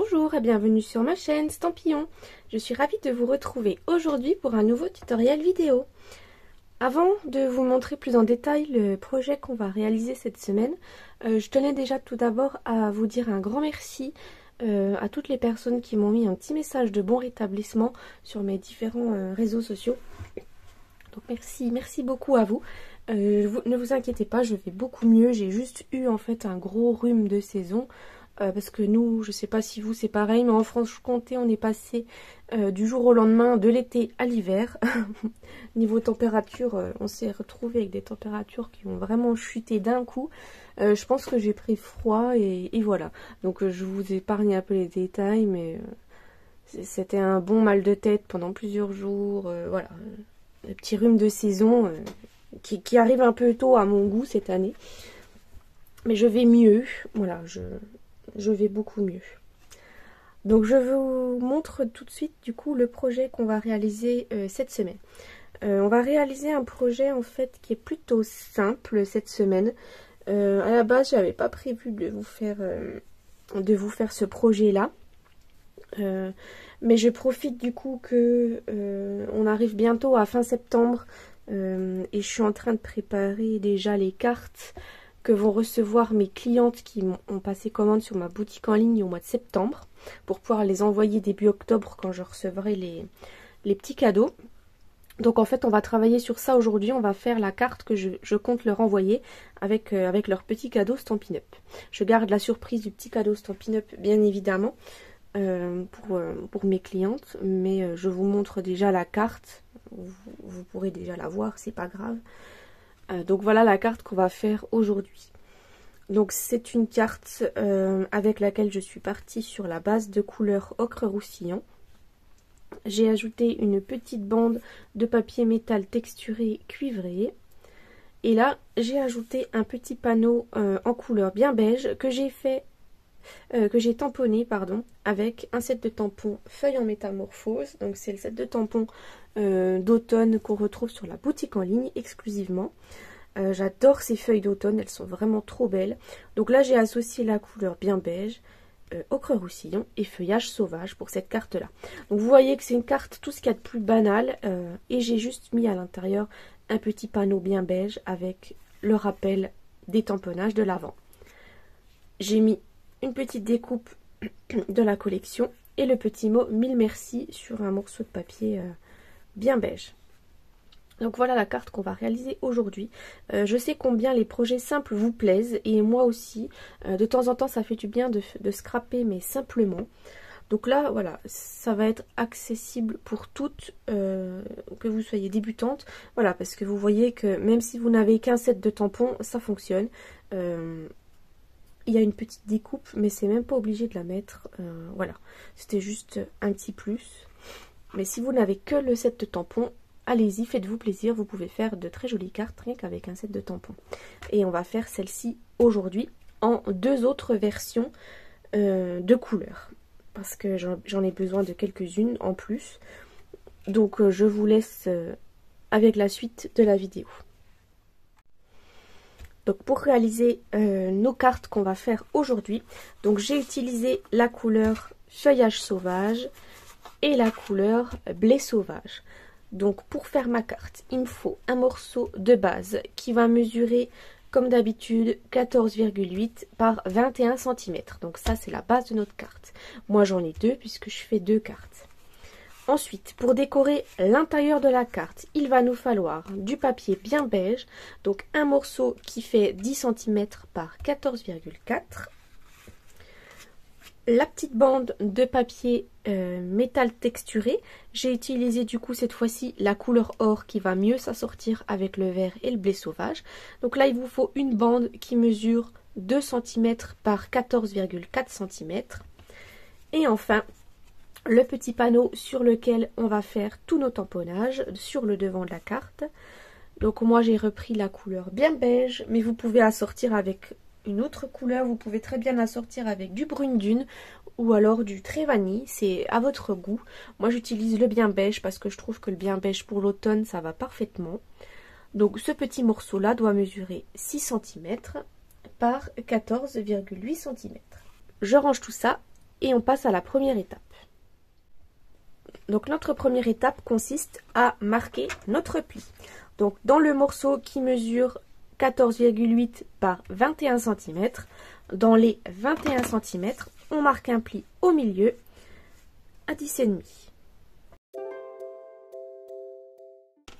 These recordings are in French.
Bonjour et bienvenue sur ma chaîne Stampillon. Je suis ravie de vous retrouver aujourd'hui pour un nouveau tutoriel vidéo. Avant de vous montrer plus en détail le projet qu'on va réaliser cette semaine, je tenais déjà tout d'abord à vous dire un grand merci à toutes les personnes qui m'ont mis un petit message de bon rétablissement sur mes différents réseaux sociaux. Donc merci beaucoup à vous. Ne vous inquiétez pas, je vais beaucoup mieux. J'ai juste eu en fait un gros rhume de saison. Parce que nous, je sais pas si vous c'est pareil, mais en Franche-Comté on est passé du jour au lendemain de l'été à l'hiver. Niveau température, on s'est retrouvé avec des températures qui ont vraiment chuté d'un coup. Je pense que j'ai pris froid et voilà. Donc je vous épargne un peu les détails, mais c'était un bon mal de tête pendant plusieurs jours. Voilà, le petit rhume de saison qui arrive un peu tôt à mon goût cette année. Mais je vais mieux, voilà, je vais beaucoup mieux. Donc je vous montre tout de suite du coup le projet qu'on va réaliser cette semaine. On va réaliser un projet en fait qui est plutôt simple cette semaine. À la base j'avais pas prévu de vous faire ce projet là. Mais je profite du coup que on arrive bientôt à fin septembre et je suis en train de préparer déjà les cartes que vont recevoir mes clientes qui ont passé commande sur ma boutique en ligne au mois de septembre pour pouvoir les envoyer début octobre quand je recevrai les petits cadeaux. Donc en fait on va travailler sur ça aujourd'hui, on va faire la carte que je compte leur envoyer avec leur petit cadeau Stampin' Up. Je garde la surprise du petit cadeau Stampin' Up bien évidemment pour mes clientes, mais je vous montre déjà la carte, vous pourrez déjà la voir, c'est pas grave. Donc voilà la carte qu'on va faire aujourd'hui. Donc c'est une carte avec laquelle je suis partie sur la base de couleur ocre roussillon. J'ai ajouté une petite bande de papier métal texturé cuivré. Et là j'ai ajouté un petit panneau en couleur bien beige que j'ai tamponné avec un set de tampons feuilles en métamorphose. Donc c'est le set de tampons d'automne qu'on retrouve sur la boutique en ligne exclusivement. J'adore ces feuilles d'automne, elles sont vraiment trop belles. Donc là j'ai associé la couleur bien beige, ocre roussillon et feuillage sauvage pour cette carte là. Donc vous voyez que c'est une carte tout ce qu'il y a de plus banal et j'ai juste mis à l'intérieur un petit panneau bien beige avec le rappel des tamponnages de l'avant. J'ai mis une petite découpe de la collection et le petit mot 1000 merci sur un morceau de papier bien beige. Donc voilà la carte qu'on va réaliser aujourd'hui. Je sais combien les projets simples vous plaisent et moi aussi. De temps en temps ça fait du bien de scraper mais simplement. Donc là voilà, ça va être accessible pour toutes, que vous soyez débutante. Voilà, parce que vous voyez que même si vous n'avez qu'un set de tampons, ça fonctionne. Il y a une petite découpe mais c'est même pas obligé de la mettre. Voilà, c'était juste un petit plus. Mais si vous n'avez que le set de tampons, allez-y, faites-vous plaisir, vous pouvez faire de très jolies cartes rien qu'avec un set de tampons. Et on va faire celle-ci aujourd'hui en deux autres versions de couleurs. Parce que j'en ai besoin de quelques-unes en plus. Donc je vous laisse avec la suite de la vidéo. Donc pour réaliser nos cartes qu'on va faire aujourd'hui, donc j'ai utilisé la couleur feuillage sauvage et la couleur blé sauvage. Donc pour faire ma carte, il me faut un morceau de base qui va mesurer comme d'habitude 14,8 par 21 cm. Donc ça c'est la base de notre carte. Moi j'en ai deux puisque je fais deux cartes. Ensuite, pour décorer l'intérieur de la carte, il va nous falloir du papier bien beige. Donc un morceau qui fait 10 cm par 14,4. La petite bande de papier métal texturé, j'ai utilisé du coup cette fois-ci la couleur or qui va mieux s'assortir avec le vert et le blé sauvage. Donc là il vous faut une bande qui mesure 2 cm par 14,4 cm. Et enfin le petit panneau sur lequel on va faire tous nos tamponnages sur le devant de la carte. Donc moi j'ai repris la couleur bien beige, mais vous pouvez assortir avec une autre couleur, vous pouvez très bien assortir avec du brune dune ou alors du très vanille, c'est à votre goût. Moi j'utilise le bien beige parce que je trouve que le bien beige pour l'automne ça va parfaitement. Donc ce petit morceau là doit mesurer 6 cm par 14,8 cm. Je range tout ça et on passe à la première étape. Donc notre première étape consiste à marquer notre pli. Donc dans le morceau qui mesure 14,8 par 21 cm, dans les 21 cm, on marque un pli au milieu à 10,5.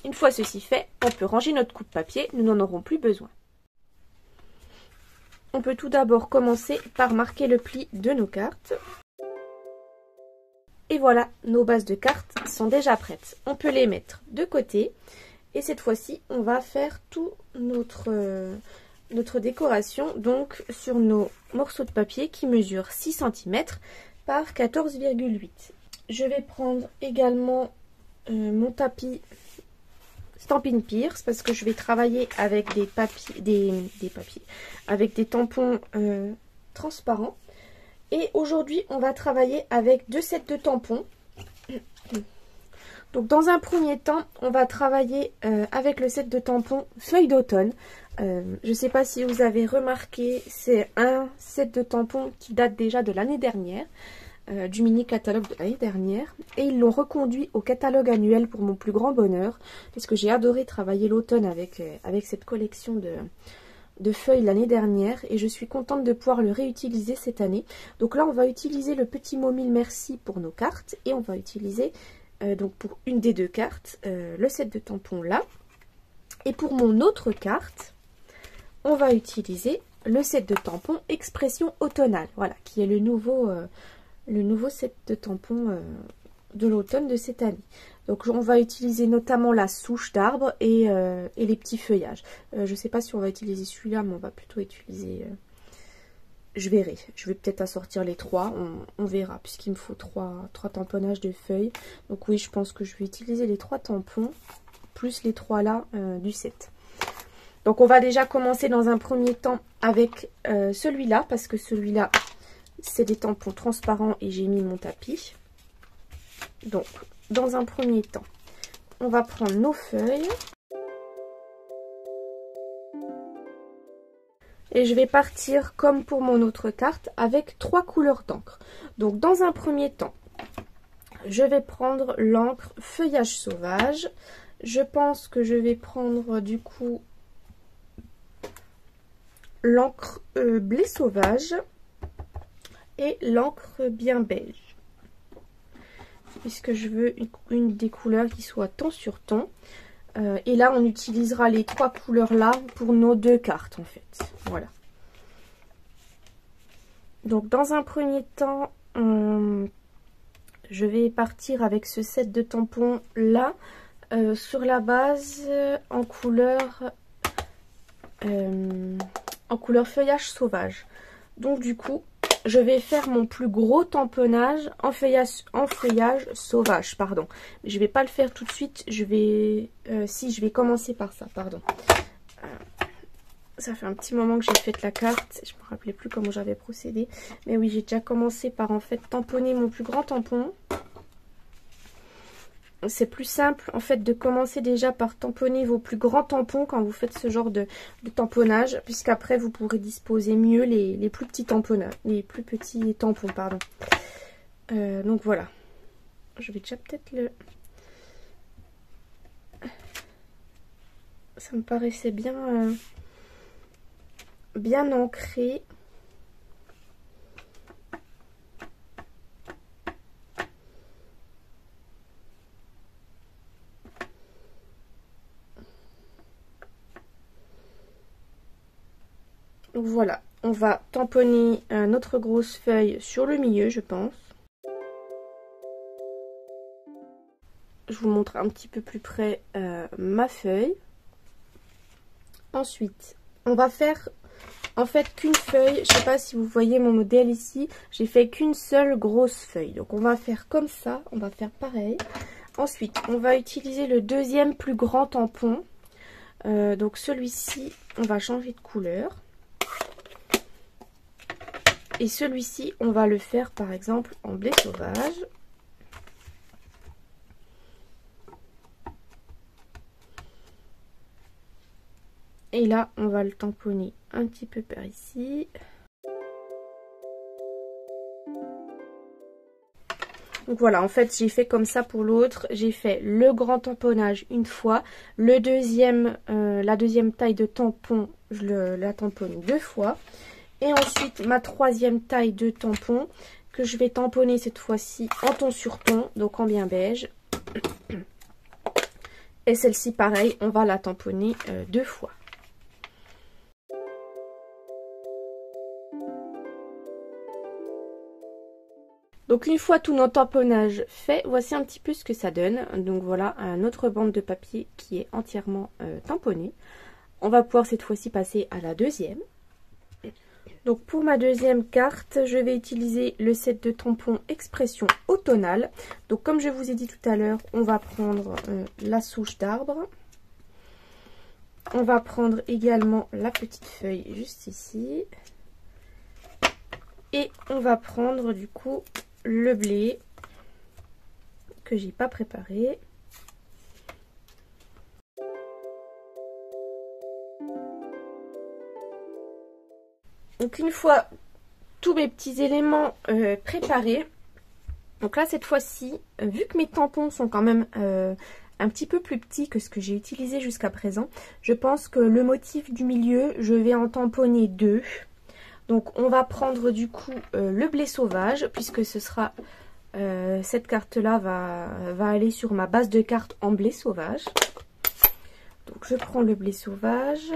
Une fois ceci fait, on peut ranger notre coupe-papier, nous n'en aurons plus besoin. On peut tout d'abord commencer par marquer le pli de nos cartes. Et voilà, nos bases de cartes sont déjà prêtes. On peut les mettre de côté. Et cette fois-ci, on va faire tout notre décoration donc sur nos morceaux de papier qui mesurent 6 cm par 14,8. Je vais prendre également mon tapis Stampin' Pierce parce que je vais travailler avec des papiers, avec des tampons transparents. Et aujourd'hui, on va travailler avec 2 sets de tampons. Donc dans un premier temps, on va travailler avec le set de tampons Feuille d'automne. Je ne sais pas si vous avez remarqué, c'est un set de tampons qui date déjà de l'année dernière, du mini catalogue de l'année dernière. Et ils l'ont reconduit au catalogue annuel pour mon plus grand bonheur, parce que j'ai adoré travailler l'automne avec cette collection de feuilles l'année dernière. Et je suis contente de pouvoir le réutiliser cette année. Donc là, on va utiliser le petit mot mille merci pour nos cartes. Et on va utiliser... donc pour une des 2 cartes, le set de tampons là. Et pour mon autre carte, on va utiliser le set de tampons Expression automnale. Voilà, qui est le nouveau set de tampons de l'automne de cette année. Donc on va utiliser notamment la souche d'arbre et les petits feuillages. Je ne sais pas si on va utiliser celui-là, mais on va plutôt utiliser... je verrai. Je vais peut-être assortir les 3. On verra, puisqu'il me faut 3 tamponnages de feuilles. Donc oui, je pense que je vais utiliser les 3 tampons, plus les 3 là du set. Donc on va déjà commencer dans un premier temps avec celui-là, parce que celui-là, c'est des tampons transparents et j'ai mis mon tapis. Donc, dans un premier temps, on va prendre nos feuilles. Et je vais partir comme pour mon autre carte avec 3 couleurs d'encre. Donc dans un premier temps, je vais prendre l'encre Feuillage sauvage. Je pense que je vais prendre du coup l'encre Blé sauvage et l'encre bien beige. Puisque je veux une des couleurs qui soit ton sur ton. Et là, on utilisera les 3 couleurs là pour nos 2 cartes en fait. Voilà. Donc dans un premier temps, je vais partir avec ce set de tampons là sur la base en couleur feuillage sauvage. Donc du coup, je vais faire mon plus gros tamponnage en feuillage sauvage, pardon. Mais je vais pas le faire tout de suite, je vais commencer par ça, pardon. Ça fait un petit moment que j'ai fait la carte, je me rappelais plus comment j'avais procédé. Mais oui, j'ai déjà commencé par en fait tamponner mon plus grand tampon. C'est plus simple en fait de commencer déjà par tamponner vos plus grands tampons quand vous faites ce genre de tamponnage, puisqu'après vous pourrez disposer mieux les plus petits tamponnages, les plus petits tampons, pardon. Donc voilà. Je vais déjà peut-être le... Ça me paraissait bien ancré. Donc voilà, on va tamponner notre grosse feuille sur le milieu, je pense. Je vous montre un petit peu plus près ma feuille. Ensuite, on va faire en fait qu'une feuille. Je ne sais pas si vous voyez mon modèle ici. J'ai fait qu'une seule grosse feuille. Donc on va faire comme ça, on va faire pareil. Ensuite, on va utiliser le deuxième plus grand tampon. Donc celui-ci, on va changer de couleur. Et celui-ci, on va le faire par exemple en blé sauvage. Et là, on va le tamponner un petit peu par ici. Donc voilà, en fait j'ai fait comme ça pour l'autre. J'ai fait le grand tamponnage une fois. La deuxième taille de tampon, la tamponne 2 fois. Et ensuite ma troisième taille de tampon que je vais tamponner cette fois-ci en ton sur ton, donc en bien beige. Et celle-ci pareil, on va la tamponner 2 fois. Donc une fois tout notre tamponnage fait, voici un petit peu ce que ça donne. Donc voilà, notre bande de papier qui est entièrement tamponnée. On va pouvoir cette fois-ci passer à la deuxième. Donc pour ma deuxième carte, je vais utiliser le set de tampons Expression automnale. Donc comme je vous ai dit tout à l'heure, on va prendre la souche d'arbre. On va prendre également la petite feuille juste ici. Et on va prendre du coup le blé que j'ai pas préparé. Donc une fois tous mes petits éléments préparés, donc là cette fois-ci, vu que mes tampons sont quand même un petit peu plus petits que ce que j'ai utilisé jusqu'à présent, je pense que le motif du milieu, je vais en tamponner 2. Donc on va prendre du coup le blé sauvage, puisque ce sera cette carte là va aller sur ma base de cartes en blé sauvage. Donc je prends le blé sauvage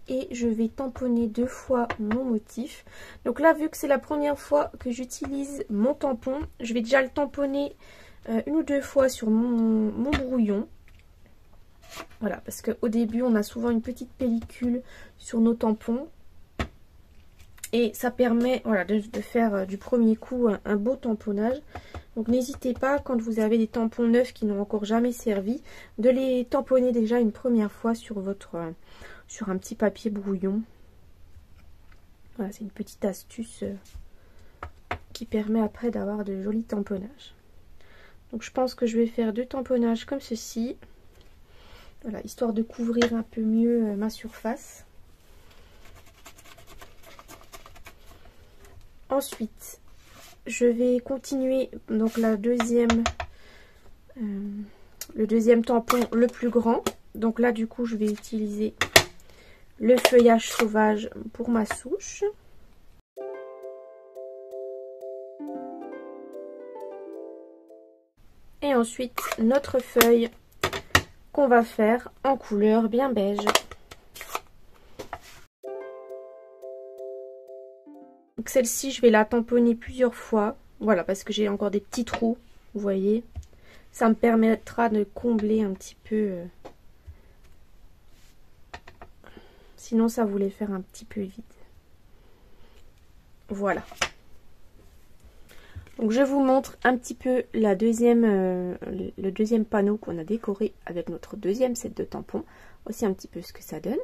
et je vais tamponner 2 fois mon motif. Donc là, vu que c'est la première fois que j'utilise mon tampon, je vais déjà le tamponner 1 ou 2 fois sur mon brouillon. Voilà, parce qu'au début on a souvent une petite pellicule sur nos tampons. Et ça permet voilà, de faire du premier coup un beau tamponnage. Donc n'hésitez pas, quand vous avez des tampons neufs qui n'ont encore jamais servi, de les tamponner déjà une première fois sur un petit papier brouillon. Voilà, c'est une petite astuce qui permet après d'avoir de jolis tamponnages. Donc je pense que je vais faire 2 tamponnages comme ceci. Voilà, histoire de couvrir un peu mieux ma surface. Ensuite, je vais continuer donc le deuxième tampon le plus grand. Donc là du coup je vais utiliser le feuillage sauvage pour ma souche. Et ensuite notre feuille qu'on va faire en couleur bien beige. Donc celle-ci, je vais la tamponner plusieurs fois. Voilà, parce que j'ai encore des petits trous, vous voyez. Ça me permettra de combler un petit peu. Sinon, ça voulait faire un petit peu vide. Voilà. Donc je vous montre un petit peu le deuxième panneau qu'on a décoré avec notre deuxième set de tampons. Aussi un petit peu ce que ça donne.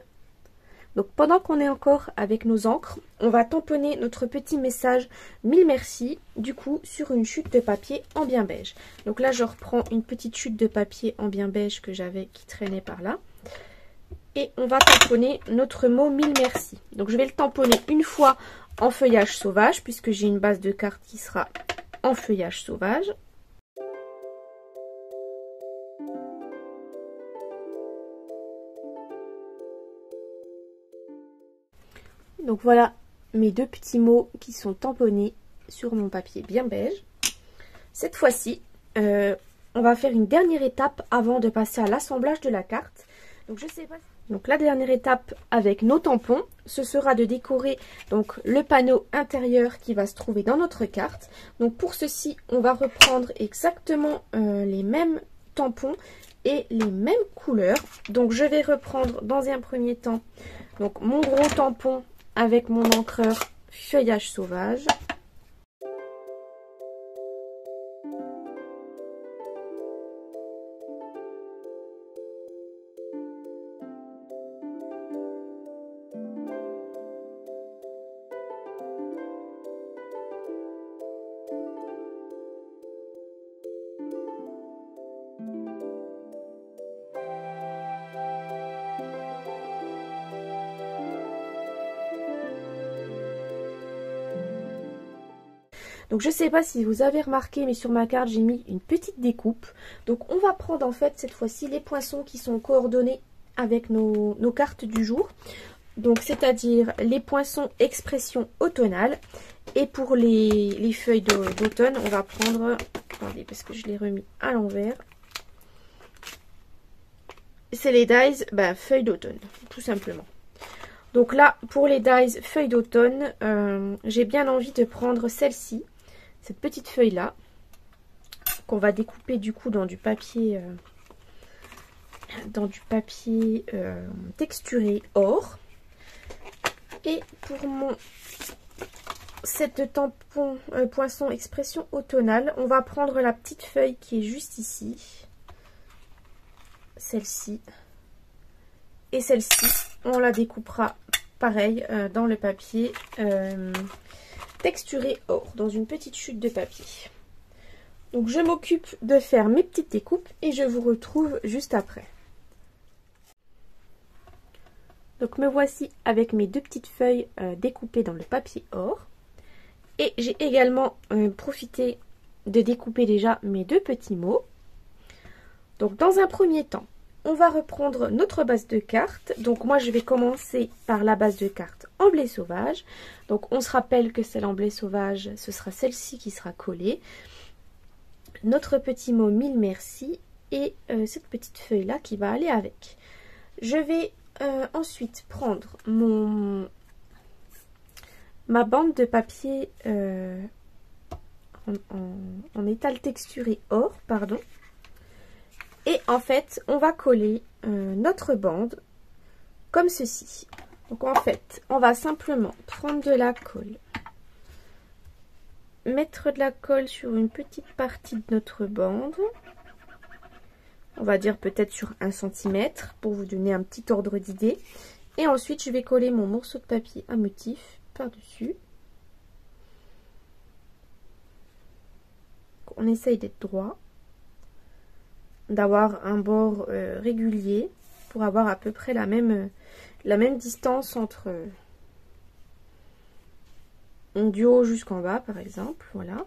Donc pendant qu'on est encore avec nos encres, on va tamponner notre petit message 1000 merci du coup sur une chute de papier en bien beige. Donc là je reprends une petite chute de papier en bien beige que j'avais qui traînait par là. Et on va tamponner notre mot 1000 merci. Donc je vais le tamponner une fois en feuillage sauvage puisque j'ai une base de carte qui sera en feuillage sauvage. Donc voilà mes 2 petits mots qui sont tamponnés sur mon papier bien beige. Cette fois-ci, on va faire une dernière étape avant de passer à l'assemblage de la carte. Donc je sais pas. Donc la dernière étape avec nos tampons, ce sera de décorer donc le panneau intérieur qui va se trouver dans notre carte. Donc pour ceci, on va reprendre exactement les mêmes tampons et les mêmes couleurs. Donc je vais reprendre dans un premier temps donc mon gros tampon avec mon encreur feuillage sauvage. Donc je ne sais pas si vous avez remarqué, mais sur ma carte j'ai mis une petite découpe. Donc on va prendre en fait cette fois-ci les poinçons qui sont coordonnés avec nos cartes du jour. Donc c'est-à-dire les poinçons expression automnale. Et pour les feuilles d'automne, on va prendre... Attendez, parce que je l'ai remis à l'envers. C'est les dies feuilles d'automne, tout simplement. Donc là, pour les dies feuilles d'automne, j'ai bien envie de prendre celle-ci, cette petite feuille-là, qu'on va découper du coup dans du papier, texturé or. Et pour mon set de tampon poinçon expression automnale, on va prendre la petite feuille qui est juste ici. Celle-ci. Et celle-ci, on la découpera pareil dans le papier texturé or, dans une petite chute de papier. Donc je m'occupe de faire mes petites découpes et je vous retrouve juste après. Donc me voici avec mes deux petites feuilles découpées dans le papier or. Et j'ai également profité de découper déjà mes deux petits mots. Donc dans un premier temps, on va reprendre notre base de cartes. Donc moi je vais commencer par la base de cartes en blé sauvage. Donc on se rappelle que celle en blé sauvage, ce sera celle-ci qui sera collée. Notre petit mot 1000 merci et cette petite feuille là qui va aller avec. Je vais ensuite prendre ma bande de papier en étal texturé or, pardon. Et en fait, on va coller notre bande comme ceci. Donc en fait, on va simplement prendre de la colle, mettre de la colle sur une petite partie de notre bande. On va dire peut-être sur 1 cm pour vous donner un petit ordre d'idée. Et ensuite, je vais coller mon morceau de papier à motif par-dessus. On essaye d'être droit, d'avoir un bord régulier pour avoir à peu près la même distance entre du haut jusqu'en bas par exemple. Voilà.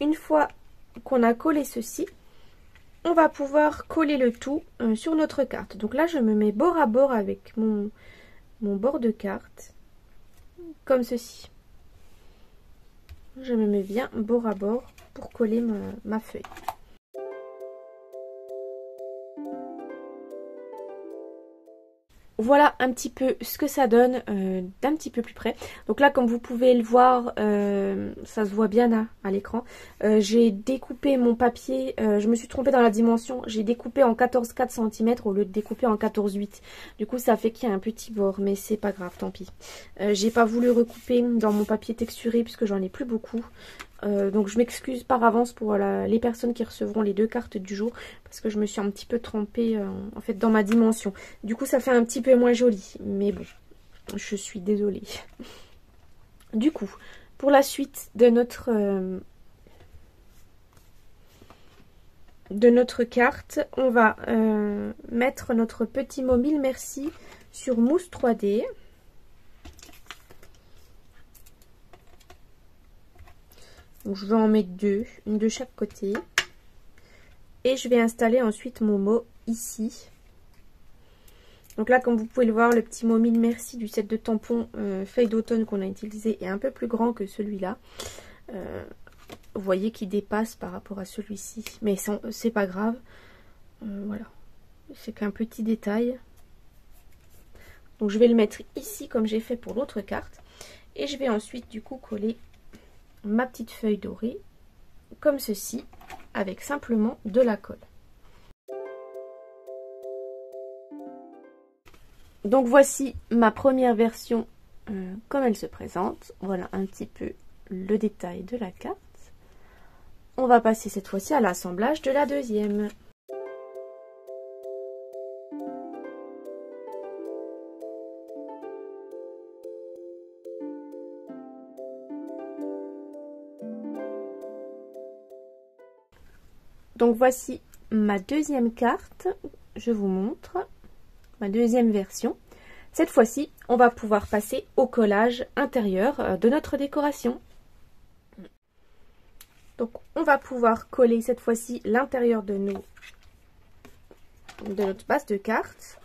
Une fois qu'on a collé ceci, on va pouvoir coller le tout sur notre carte. Donc là je me mets bord à bord avec mon bord de carte comme ceci. Je me mets bien bord à bord pour coller ma feuille. Voilà un petit peu ce que ça donne d'un petit peu plus près. Donc là, comme vous pouvez le voir, ça se voit bien à l'écran. J'ai découpé mon papier, je me suis trompée dans la dimension. J'ai découpé en 14,4 cm au lieu de découper en 14,8. Du coup, ça fait qu'il y a un petit bord, mais c'est pas grave, tant pis. J'ai pas voulu recouper dans mon papier texturé puisque j'en ai plus beaucoup. Donc je m'excuse par avance pour les personnes qui recevront les deux cartes du jour parce que je me suis un petit peu trompée en fait dans ma dimension. Du coup ça fait un petit peu moins joli, mais bon, je suis désolée. Du coup, pour la suite de notre carte, on va mettre notre petit mot 1000 merci sur mousse 3D. Donc je vais en mettre deux, une de chaque côté. Et je vais installer ensuite mon mot ici. Donc là, comme vous pouvez le voir, le petit mot 1000 merci du set de tampons feuille d'automne qu'on a utilisé est un peu plus grand que celui-là. Vous voyez qu'il dépasse par rapport à celui-ci. Mais c'est pas grave. Voilà. C'est qu'un petit détail. Donc je vais le mettre ici comme j'ai fait pour l'autre carte. Et je vais ensuite du coup coller ma petite feuille dorée comme ceci avec simplement de la colle. Donc voici ma première version comme elle se présente. Voilà un petit peu le détail de la carte. On va passer cette fois-ci à l'assemblage de la deuxième. Donc voici ma deuxième carte, je vous montre, ma deuxième version. Cette fois-ci, on va pouvoir passer au collage intérieur de notre décoration. Donc on va pouvoir coller cette fois-ci l'intérieur de notre base de cartes.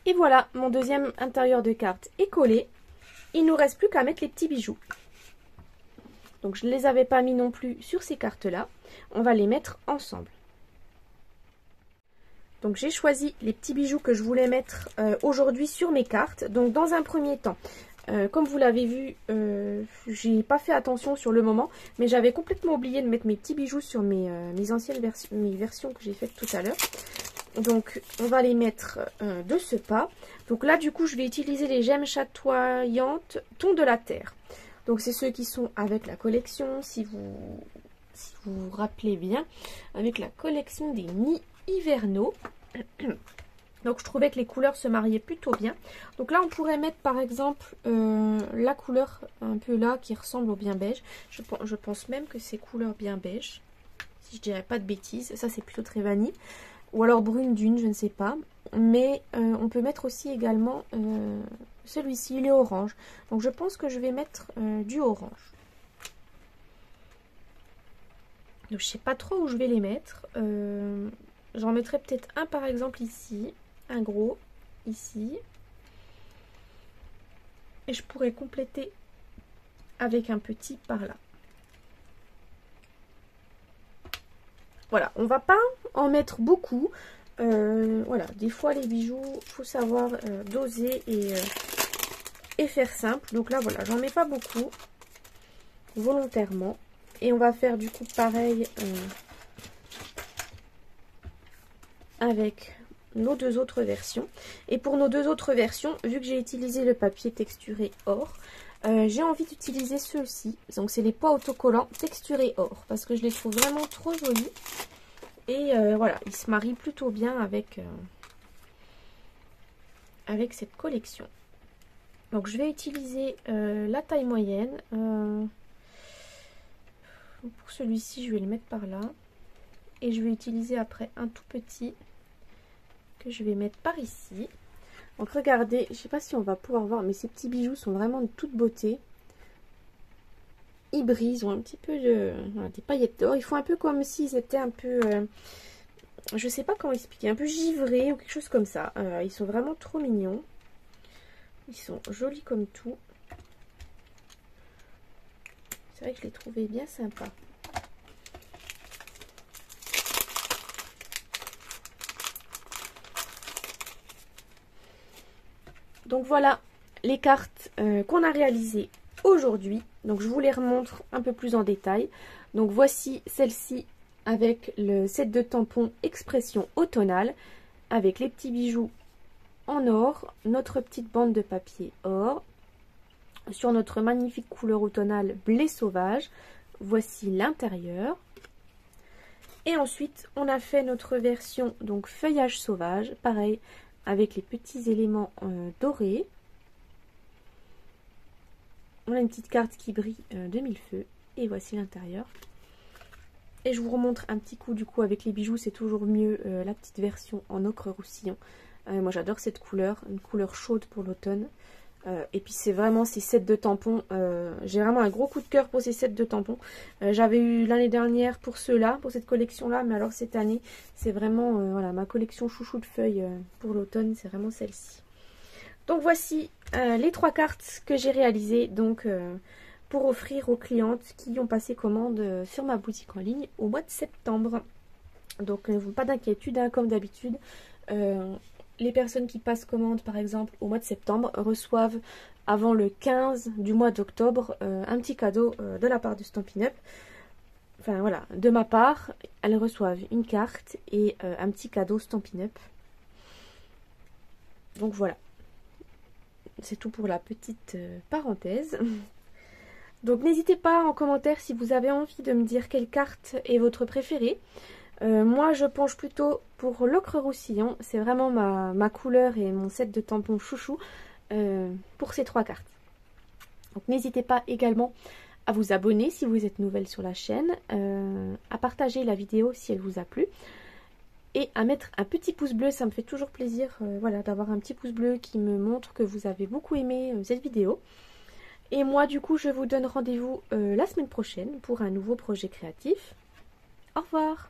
Et voilà, mon deuxième intérieur de carte est collé. Il ne nous reste plus qu'à mettre les petits bijoux. Donc je ne les avais pas mis non plus sur ces cartes-là. On va les mettre ensemble. Donc j'ai choisi les petits bijoux que je voulais mettre aujourd'hui sur mes cartes. Donc dans un premier temps, comme vous l'avez vu, j'ai pas fait attention sur le moment, mais j'avais complètement oublié de mettre mes petits bijoux sur mes anciennes versions que j'ai faites tout à l'heure. Donc on va les mettre de ce pas. Donc là du coup je vais utiliser les gemmes chatoyantes ton de la terre. Donc c'est ceux qui sont avec la collection, si vous vous rappelez bien, avec la collection des nids hivernaux. Donc je trouvais que les couleurs se mariaient plutôt bien. Donc là on pourrait mettre par exemple la couleur un peu là qui ressemble au bien beige. Je pense même que c'est couleur bien beige, si je dirais pas de bêtises. Ça c'est plutôt très vanille. Ou alors brune dune, je ne sais pas. Mais on peut mettre aussi également celui-ci, il est orange. Donc je pense que je vais mettre du orange. Donc je sais pas trop où je vais les mettre. J'en mettrai peut-être un par exemple ici, un gros ici. Et je pourrais compléter avec un petit par là. Voilà, on va pas en mettre beaucoup. Voilà, des fois les bijoux, il faut savoir doser et faire simple. Donc là, voilà, j'en mets pas beaucoup, volontairement. Et on va faire du coup pareil avec nos deux autres versions. Et pour nos deux autres versions, vu que j'ai utilisé le papier texturé or, j'ai envie d'utiliser ceux-ci. Donc c'est les pois autocollants texturés or, parce que je les trouve vraiment trop jolis. Et voilà, ils se marient plutôt bien avec cette collection. Donc je vais utiliser la taille moyenne. Pour celui-ci, je vais le mettre par là. Et je vais utiliser après un tout petit que je vais mettre par ici. Donc regardez, je ne sais pas si on va pouvoir voir, mais ces petits bijoux sont vraiment de toute beauté. Ils brillent, ils ont un petit peu voilà, des paillettes d'or. Ils font un peu comme s'ils étaient un peu... je sais pas comment expliquer, un peu givrés ou quelque chose comme ça. Ils sont vraiment trop mignons. Ils sont jolis comme tout. C'est vrai que je les trouvais bien sympas. Donc voilà les cartes qu'on a réalisées aujourd'hui. Donc je vous les remontre un peu plus en détail. Donc voici celle-ci avec le set de tampons expression automnale avec les petits bijoux en or, notre petite bande de papier or sur notre magnifique couleur automnale blé sauvage. Voici l'intérieur. Et ensuite on a fait notre version donc feuillage sauvage, pareil avec les petits éléments dorés. On a une petite carte qui brille de mille feux et voici l'intérieur. Et je vous remontre un petit coup du coup avec les bijoux, c'est toujours mieux la petite version en ocre roussillon. Moi j'adore cette couleur, une couleur chaude pour l'automne. Et puis c'est vraiment ces sets de tampons, j'ai vraiment un gros coup de cœur pour ces sets de tampons. J'avais eu l'année dernière pour ceux-là, pour cette collection-là, mais alors cette année c'est vraiment voilà, ma collection chouchou de feuilles pour l'automne, c'est vraiment celle-ci. Donc voici les 3 cartes que j'ai réalisées donc pour offrir aux clientes qui ont passé commande sur ma boutique en ligne au mois de septembre. Donc pas d'inquiétude, hein, comme d'habitude. Les personnes qui passent commande par exemple au mois de septembre reçoivent avant le 15 du mois d'octobre un petit cadeau de la part de Stampin' Up. Enfin voilà, de ma part, elles reçoivent une carte et un petit cadeau Stampin' Up. Donc voilà, c'est tout pour la petite parenthèse. Donc n'hésitez pas en commentaire si vous avez envie de me dire quelle carte est votre préférée. Moi je penche plutôt pour l'ocre roussillon, c'est vraiment ma couleur et mon set de tampons chouchou pour ces 3 cartes. Donc n'hésitez pas également à vous abonner si vous êtes nouvelle sur la chaîne, à partager la vidéo si elle vous a plu. et à mettre un petit pouce bleu, ça me fait toujours plaisir voilà, d'avoir un petit pouce bleu qui me montre que vous avez beaucoup aimé cette vidéo. Et moi du coup je vous donne rendez-vous la semaine prochaine pour un nouveau projet créatif. Au revoir!